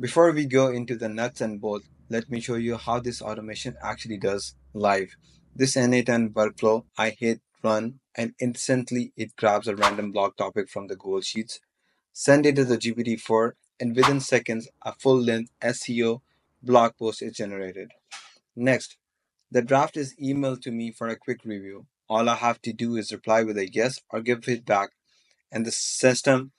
Before we go into the nuts and bolts, let me show you how this automation actually does live. This n8n workflow, I hit run and instantly it grabs a random blog topic from the Google Sheets, send it to the GPT-4, and within seconds, a full-length SEO blog post is generated. Next, the draft is emailed to me for a quick review. All I have to do is reply with a yes or give feedback, and the system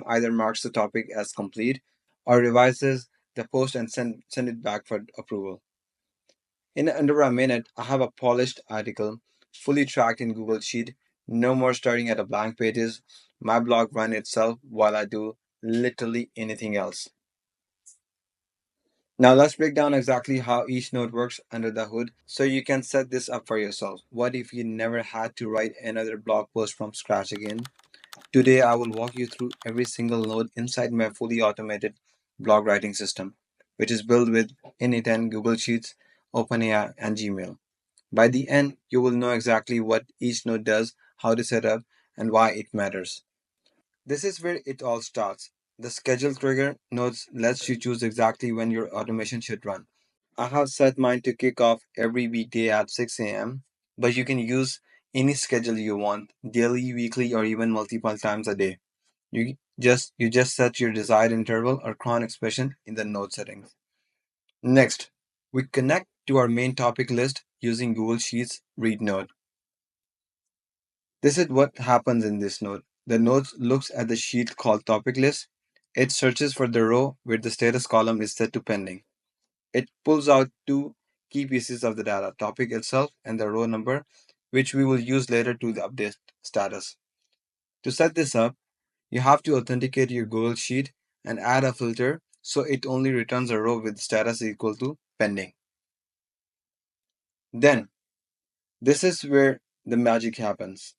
either marks the topic as complete or revises the post and send it back for approval. In under a minute, I have a polished article, fully tracked in Google Sheet. No more staring at a blank pages. My blog runs itself while I do literally anything else. Now let's break down exactly how each node works under the hood so you can set this up for yourself. What if you never had to write another blog post from scratch again? Today I will walk you through every single node inside my fully automated blog writing system, which is built with n8n, Google Sheets, OpenAI, and Gmail. By the end, you will know exactly what each node does, how to set up, and why it matters. This is where it all starts. The schedule trigger nodes lets you choose exactly when your automation should run. I have set mine to kick off every weekday at 6 a.m., but you can use any schedule you want, daily, weekly, or even multiple times a day. You just set your desired interval or cron expression in the node settings. Next, we connect to our main topic list using Google Sheets read node. This is what happens in this node. The node looks at the sheet called topic list. It searches for the row where the status column is set to pending. It pulls out two key pieces of the data, topic itself and the row number, which we will use later to the update status. To set this up, you have to authenticate your Google Sheet and add a filter so it only returns a row with status equal to pending. Then, this is where the magic happens.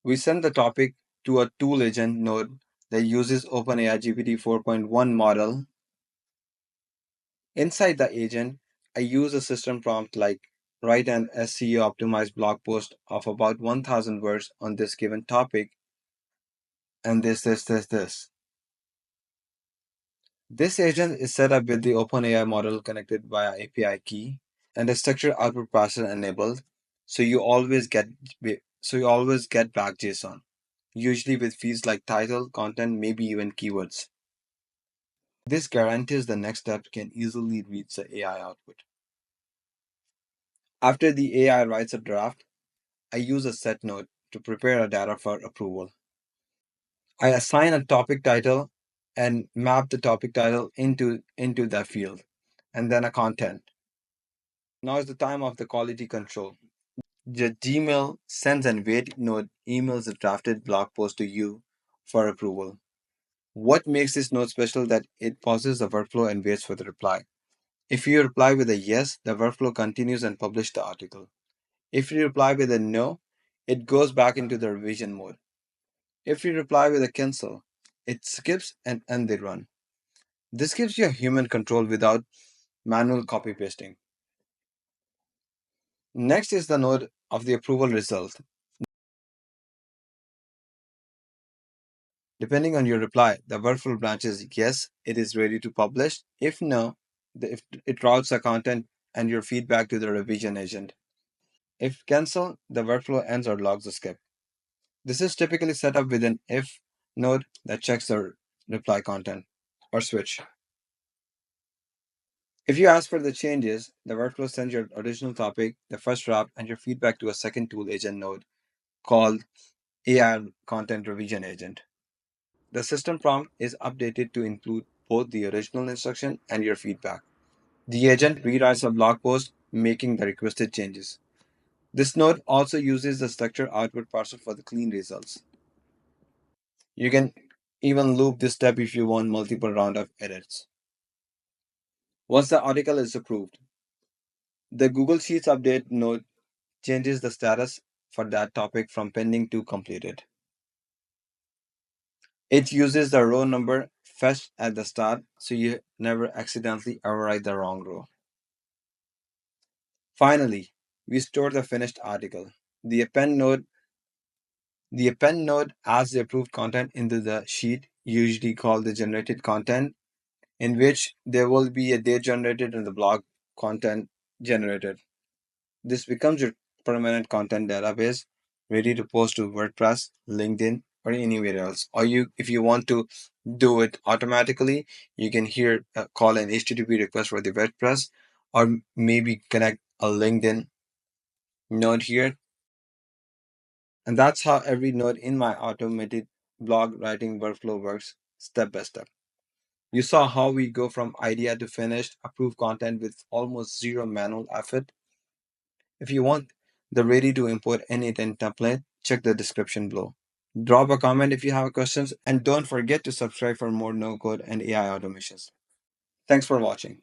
We send the topic to a tool agent node that uses OpenAI GPT 4.1 model. Inside the agent, I use a system prompt like write an SEO optimized blog post of about 1000 words on this given topic and this. This agent is set up with the OpenAI model connected via API key and a structured output parser enabled, so you always get back JSON, usually with fields like title, content, maybe even keywords. This guarantees the next step can easily reach the AI output. After the AI writes a draft, I use a set node to prepare a data for approval. I assign a topic title and map the topic title into that field, and then a content. Now is the time of the quality control. The Gmail sends and wait node emails the drafted blog post to you for approval. What makes this node special that it pauses the workflow and waits for the reply. If you reply with a yes, the workflow continues and publish the article. If you reply with a no, it goes back into the revision mode. If you reply with a cancel, it skips and ends the run. This gives you a human control without manual copy pasting. Next is the node of the approval result. Depending on your reply, the workflow branches yes, it is ready to publish. If no, if it routes the content and your feedback to the revision agent. If cancel, the workflow ends or logs the skip. This is typically set up with an if node that checks the reply content or switch. If you ask for the changes, the workflow sends your original topic, the first draft, and your feedback to a second tool agent node called AI Content Revision Agent. The system prompt is updated to include both the original instruction and your feedback. The agent rewrites a blog post making the requested changes. This node also uses the structured output parser for the clean results. You can even loop this step if you want multiple round of edits. Once the article is approved, the Google Sheets update node changes the status for that topic from pending to completed. It uses the row number fetched at the start so you never accidentally overwrite the wrong row. Finally, we store the finished article. The append node the append node adds the approved content into the sheet, usually called the generated content, in which there will be a date generated and the blog content generated. This becomes your permanent content database, ready to post to WordPress, LinkedIn, or anywhere else. Or if you want to do it automatically, you can here call an HTTP request for the WordPress, or maybe connect a LinkedIn node here. And that's how every node in my automated blog writing workflow works step by step. You saw how we go from idea to finished, approved content with almost zero manual effort. If you want the ready to import n8n template, check the description below. Drop a comment if you have questions, and don't forget to subscribe for more no code and AI automations. Thanks for watching.